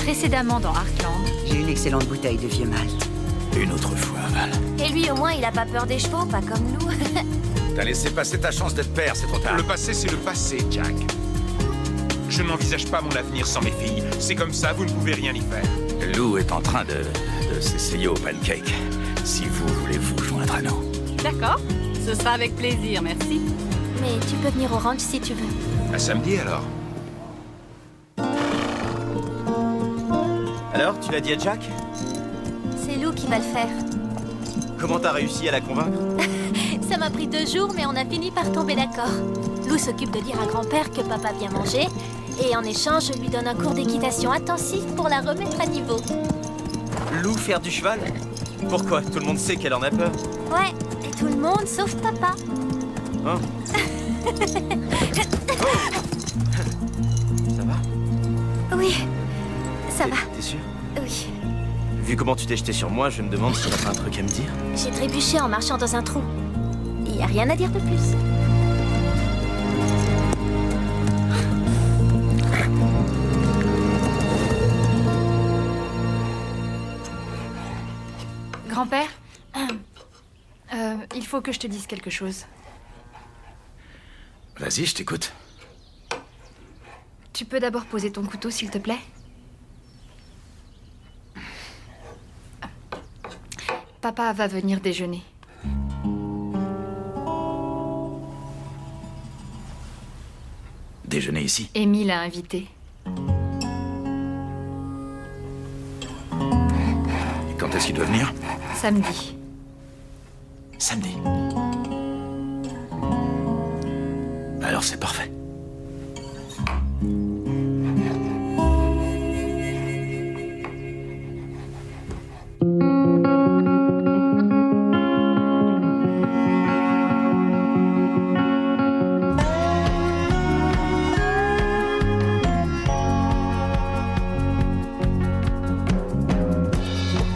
Précédemment dans Arkland. J'ai une excellente bouteille de vieux malt. Une autre fois, Val. Et lui, au moins, il a pas peur des chevaux, pas comme nous. T'as laissé passer ta chance d'être père, c'est trop tard. Le passé, c'est le passé, Jack. Je n'envisage pas mon avenir sans mes filles. C'est comme ça, vous ne pouvez rien y faire. Lou est en train de s'essayer au pancake. Si vous voulez vous joindre à nous. D'accord. Ce sera avec plaisir, merci. Mais tu peux venir au ranch si tu veux. À samedi, alors. Alors, tu l'as dit à Jack? C'est Lou qui va le faire. Comment t'as réussi à la convaincre? Ça m'a pris 2 jours, mais on a fini par tomber d'accord. Lou s'occupe de dire à grand-père que papa vient manger, et en échange, je lui donne un cours d'équitation intensif pour la remettre à niveau. Lou faire du cheval? Pourquoi? Tout le monde sait qu'elle en a peur. Ouais, et tout le monde sauf papa. Hein? Oh. Ça va? Oui, ça va, T'es sûr? oui. Vu comment tu t'es jeté sur moi, je me demande si t'as pas un truc à me dire. J'ai trébuché en marchant dans un trou. Il y a rien à dire de plus. Grand-père, il faut que je te dise quelque chose. Vas-y, je t'écoute. Tu peux d'abord poser ton couteau, s'il te plaît? Papa va venir déjeuner. Déjeuner ici. Émile a invité. Et quand est-ce qu'il doit venir? Samedi. Samedi. Alors c'est parfait.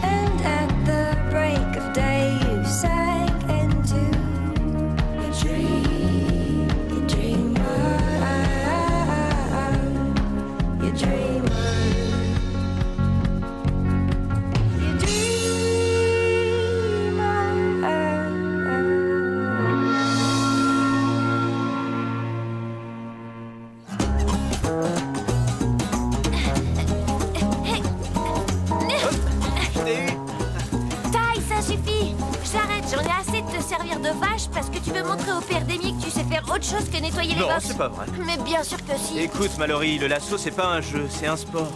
And at the break of day, you sank into your dream. You dream on. You dream on. You dream on. Je t'ai eu! Taille, ça suffit. J'arrête, j'en ai assez de te servir de vache parce que tu veux montrer au père d'Amy que tu sais faire autre chose que nettoyer les Non, box. c'est pas vrai. Mais bien sûr que si. Écoute, Mallory, le lasso, c'est pas un jeu, c'est un sport.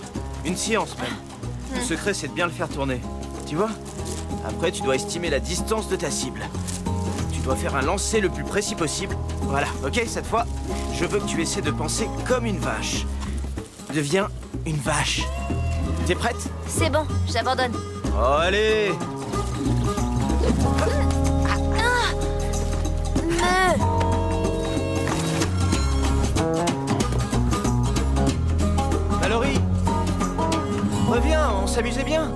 Une science, même. Le secret, c'est de bien le faire tourner. Tu vois? Après, tu dois estimer la distance de ta cible. Tu dois faire un lancer le plus précis possible. Voilà, ok, cette fois, je veux que tu essaies de penser comme une vache. Deviens une vache. T'es prête? C'est bon, j'abandonne. Oh, allez! Mallory! Reviens, on s'amusait bien.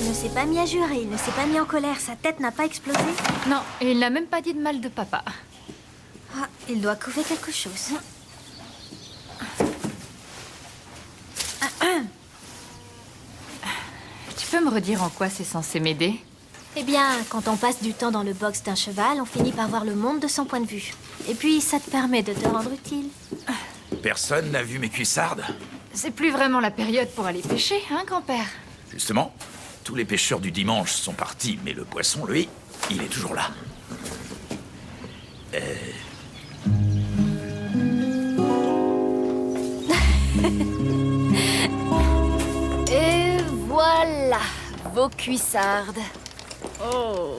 Il ne s'est pas mis à jurer, il ne s'est pas mis en colère, sa tête n'a pas explosé. Non, et il n'a même pas dit de mal de papa. Ah, il doit couver quelque chose. Tu peux me redire en quoi c'est censé m'aider? Eh bien, quand on passe du temps dans le box d'un cheval, on finit par voir le monde de son point de vue. Et puis, ça te permet de te rendre utile. Personne n'a vu mes cuissardes. C'est plus vraiment la période pour aller pêcher, hein, grand-père? Justement, tous les pêcheurs du dimanche sont partis, mais le poisson, lui, il est toujours là. Et voilà, vos cuissardes. Oh.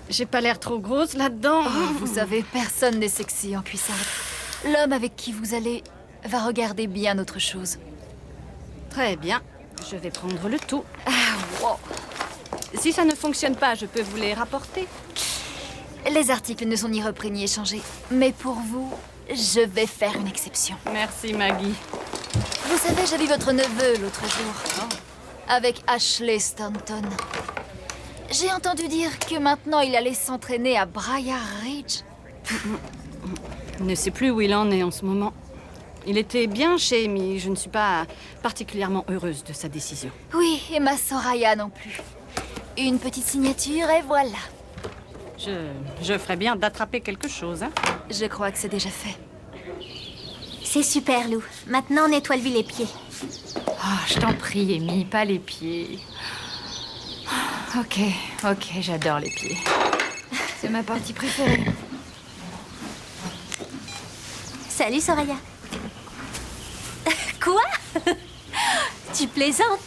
J'ai pas l'air trop grosse là-dedans. Oh, vous savez, personne n'est sexy en cuissardes. L'homme avec qui vous allez va regarder bien autre chose. Très bien. Je vais prendre le tout. Ah, wow. Si ça ne fonctionne pas, je peux vous les rapporter. Les articles ne sont ni repris ni échangés. Mais pour vous, je vais faire une exception. Merci, Maggie. Vous savez, j'ai vu votre neveu l'autre jour. Avec Ashley Stanton. J'ai entendu dire que maintenant il allait s'entraîner à Briar Ridge. Il ne sait plus où il en est en ce moment. Il était bien chez Amy. Je ne suis pas particulièrement heureuse de sa décision. Oui, et ma Soraya non plus. Une petite signature et voilà. Je ferais bien d'attraper quelque chose, hein. Je crois que c'est déjà fait. C'est super, Lou. Maintenant, nettoie-lui les pieds. Oh, je t'en prie, Amy, pas les pieds. Ok, j'adore les pieds. C'est ma partie préférée. Salut, Soraya. Quoi? Tu plaisantes?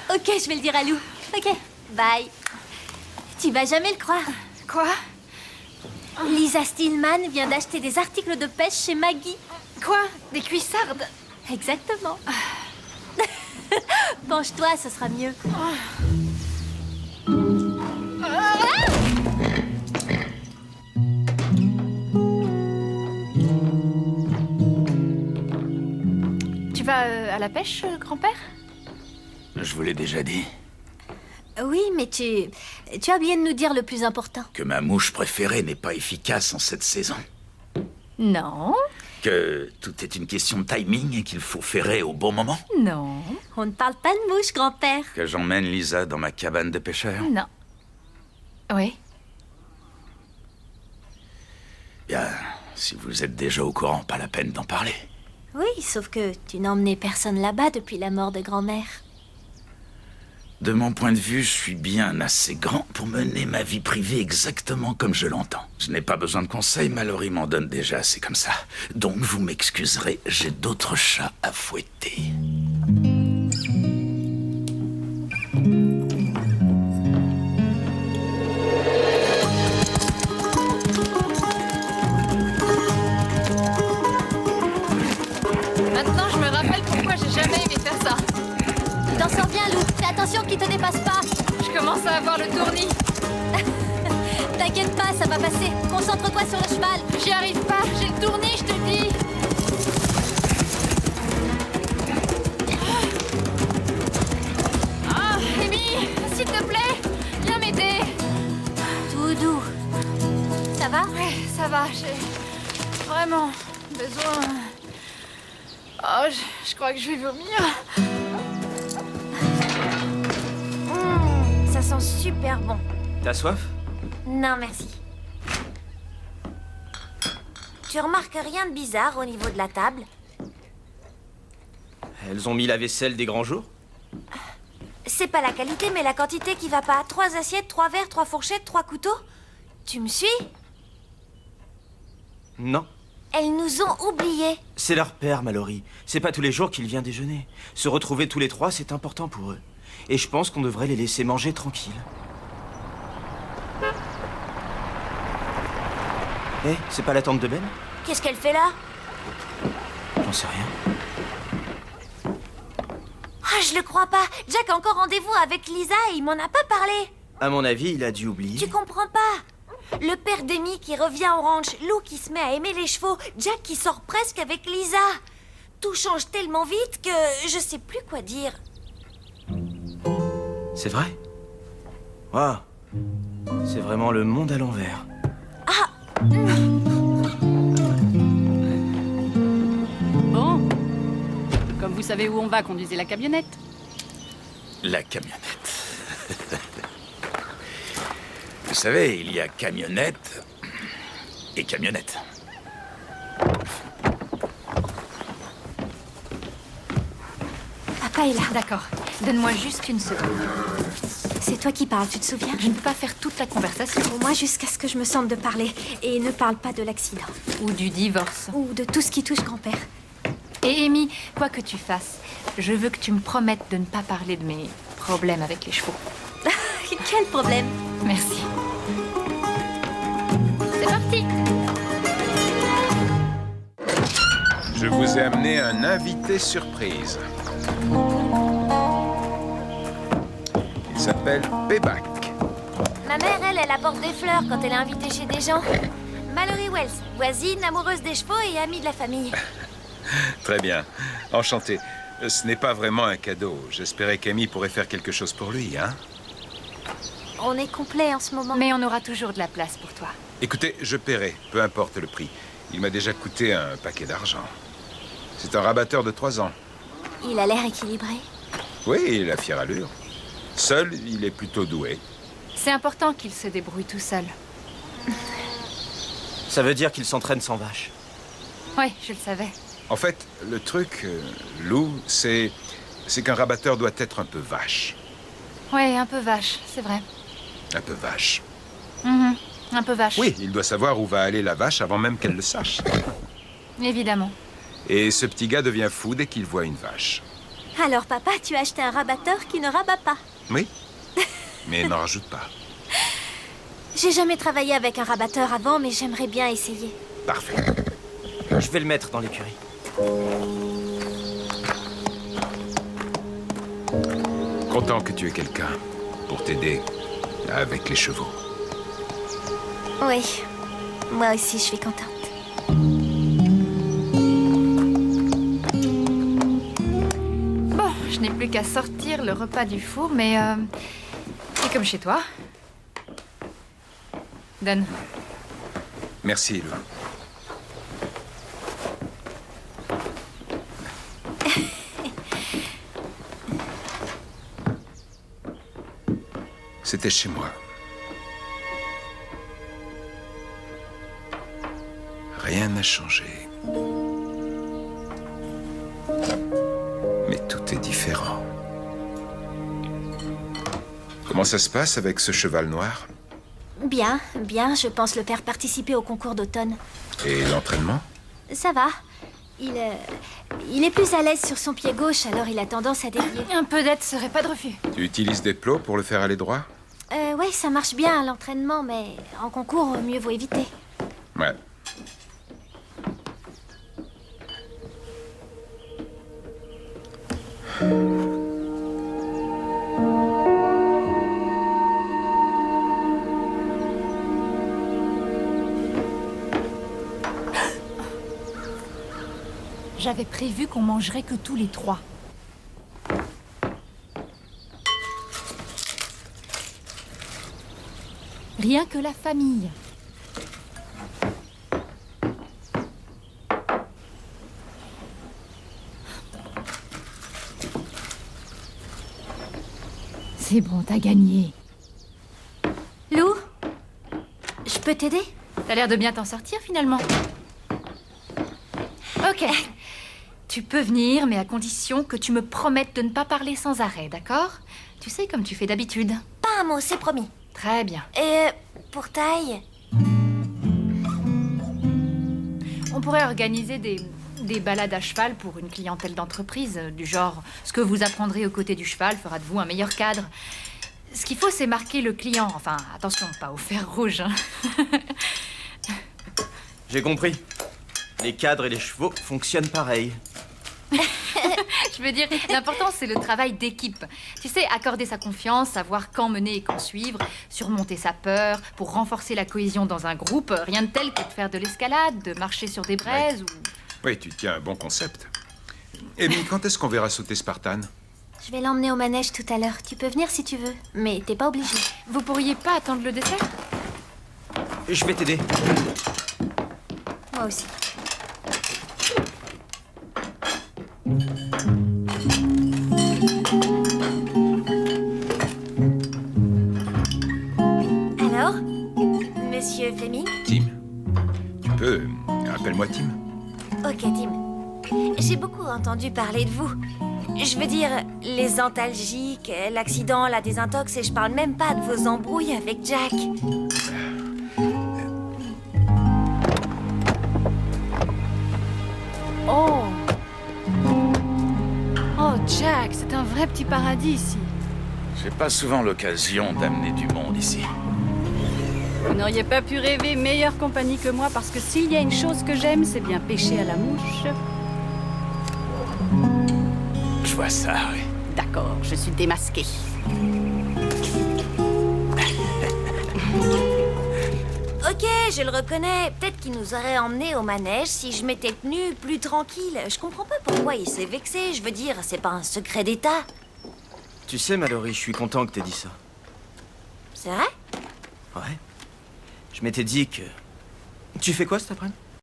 Ok, je vais le dire à Lou. Ok, bye. Tu vas jamais le croire. Quoi? Lisa Stillman vient d'acheter des articles de pêche chez Maggie. Quoi? Des cuissardes? Exactement. Penche-toi, ce sera mieux. Tu vas à la pêche, grand-père? Je vous l'ai déjà dit. Oui, mais tu as oublié de nous dire le plus important. Que ma mouche préférée n'est pas efficace en cette saison. Non, Que tout est une question de timing et qu'il faut ferrer au bon moment. non, On ne parle pas de mouche, grand-père. Que j'emmène Lisa dans ma cabane de pêcheur. non. Oui, Bien, si vous êtes déjà au courant, pas la peine d'en parler. Oui, sauf que tu n'as emmené personne là-bas depuis la mort de grand-mère. De mon point de vue, je suis bien assez grand pour mener ma vie privée exactement comme je l'entends. Je n'ai pas besoin de conseils, Mallory m'en donne déjà assez comme ça. Donc vous m'excuserez, j'ai d'autres chats à fouetter. Maintenant, je me rappelle pourquoi j'ai jamais aimé faire ça. Tu t'en sors bien, Lou. Fais attention qu'il te dépasse pas. Je commence à avoir le tournis. T'inquiète pas, ça va passer. Concentre-toi sur le cheval. J'y arrive pas, j'ai le tournis, je te le dis. Ah, Amy, s'il te plaît, viens m'aider. Tout doux. Ça va? Ouais, ça va, j'ai vraiment besoin... Oh, je crois que je vais vomir. Ça sent super bon. T'as soif? Non, merci. Tu remarques rien de bizarre au niveau de la table? Elles ont mis la vaisselle des grands jours? C'est pas la qualité, mais la quantité qui va pas. 3 assiettes, 3 verres, 3 fourchettes, 3 couteaux. Tu me suis? Non. Elles nous ont oubliés. C'est leur père, Mallory. C'est pas tous les jours qu'il vient déjeuner. Se retrouver tous les trois, c'est important pour eux. Et je pense qu'on devrait les laisser manger tranquilles. Hé, c'est pas la tante de Ben? Qu'est-ce qu'elle fait là? J'en sais rien. Ah, je le crois pas. Jack a encore rendez-vous avec Lisa et il m'en a pas parlé. À mon avis, il a dû oublier. Tu comprends pas? Le père d'Amy qui revient au ranch, Lou qui se met à aimer les chevaux, Jack qui sort presque avec Lisa. Tout change tellement vite que je sais plus quoi dire. C'est vrai? Waouh. C'est vraiment le monde à l'envers. Bon. Comme vous savez où on va, conduisez la camionnette. La camionnette. Vous savez, il y a camionnette et camionnette. Papa est là. d'accord. Donne-moi juste une seconde. C'est toi qui parles, tu te souviens? Je ne peux pas faire toute la conversation. Au moins jusqu'à ce que je me sente de parler. Et ne parle pas de l'accident. Ou du divorce. Ou de tout ce qui touche grand-père. Et Amy, quoi que tu fasses, je veux que tu me promettes de ne pas parler de mes problèmes avec les chevaux. Quel problème? Merci. C'est parti. Je vous ai amené un invité surprise. Il s'appelle Payback. Ma mère, elle apporte des fleurs quand elle est invitée chez des gens. Mallory Wells, voisine, amoureuse des chevaux et amie de la famille. Très bien. Enchanté. Ce n'est pas vraiment un cadeau. J'espérais qu'Amy pourrait faire quelque chose pour lui, hein? On est complet en ce moment. Mais on aura toujours de la place pour toi. Écoutez, je paierai, peu importe le prix. Il m'a déjà coûté un paquet d'argent. C'est un rabatteur de 3 ans. Il a l'air équilibré. Oui, il a fière allure. Seul, il est plutôt doué. C'est important qu'il se débrouille tout seul. Ça veut dire qu'il s'entraîne sans vache. Ouais, je le savais. En fait, le truc, Lou, c'est qu'un rabatteur doit être un peu vache. Ouais, un peu vache, c'est vrai. Un peu vache. Un peu vache. Oui, il doit savoir où va aller la vache avant même qu'elle le sache. Évidemment. Et ce petit gars devient fou dès qu'il voit une vache. Alors papa, tu as acheté un rabatteur qui ne rabat pas. Oui, mais n'en rajoute pas. J'ai jamais travaillé avec un rabatteur avant, mais j'aimerais bien essayer. Parfait. Je vais le mettre dans l'écurie. Content que tu aies quelqu'un pour t'aider avec les chevaux. Oui, moi aussi je suis contente. Bon, je n'ai plus qu'à sortir le repas du four, mais c'est comme chez toi. Donne. Merci, Lou. C'était chez moi. Rien n'a changé. Mais tout est différent. Comment ça se passe avec ce cheval noir? Bien, bien, je pense le faire participer au concours d'automne. Et l'entraînement? Ça va. Il est plus à l'aise sur son pied gauche, alors il a tendance à dévier. Un peu d'aide serait pas de refus. Tu utilises des plots pour le faire aller droit? Ouais, ça marche bien à l'entraînement, mais en concours, mieux vaut éviter. Ouais. J'avais prévu qu'on mangerait que tous les 3. Rien que la famille. C'est bon, t'as gagné. Lou, je peux t'aider? T'as l'air de bien t'en sortir finalement. Ok. Tu peux venir, mais à condition que tu me promettes de ne pas parler sans arrêt, d'accord? Tu sais, comme tu fais d'habitude. Pas un mot, c'est promis. Très bien. Et pour taille? On pourrait organiser des balades à cheval pour une clientèle d'entreprise, du genre ce que vous apprendrez aux côtés du cheval fera de vous un meilleur cadre. Ce qu'il faut, c'est marquer le client. Enfin, attention, pas au fer rouge. Hein. J'ai compris. Les cadres et les chevaux fonctionnent pareil. Je veux dire, l'important, c'est le travail d'équipe. Tu sais, accorder sa confiance, savoir quand mener et quand suivre, surmonter sa peur, pour renforcer la cohésion dans un groupe, rien de tel que de faire de l'escalade, de marcher sur des braises ou... Oui, tu tiens un bon concept. Amy, quand est-ce qu'on verra sauter Spartan? Je vais l'emmener au manège tout à l'heure. Tu peux venir si tu veux, mais t'es pas obligé. Vous pourriez pas attendre le dessert? Je vais t'aider. Moi aussi. Alors, Monsieur Fleming? Tim. Tu peux... appelle-moi Tim. Ok, Tim. J'ai beaucoup entendu parler de vous. Je veux dire, les antalgiques, l'accident, la désintox, et je parle même pas de vos embrouilles avec Jack. Oh! Oh, Jack, c'est un vrai petit paradis ici. J'ai pas souvent l'occasion d'amener du monde ici. Vous n'auriez pas pu rêver meilleure compagnie que moi, parce que s'il y a une chose que j'aime, c'est bien pêcher à la mouche. Je vois ça, oui. D'accord, je suis démasquée. Ok, je le reconnais. Peut-être qu'il nous aurait emmenés au manège si je m'étais tenue plus tranquille. Je comprends pas pourquoi il s'est vexé. Je veux dire, c'est pas un secret d'État. Tu sais, Mallory, je suis content que t'aies dit ça. C'est vrai? Ouais. Je m'étais dit que... Tu fais quoi cet après-midi?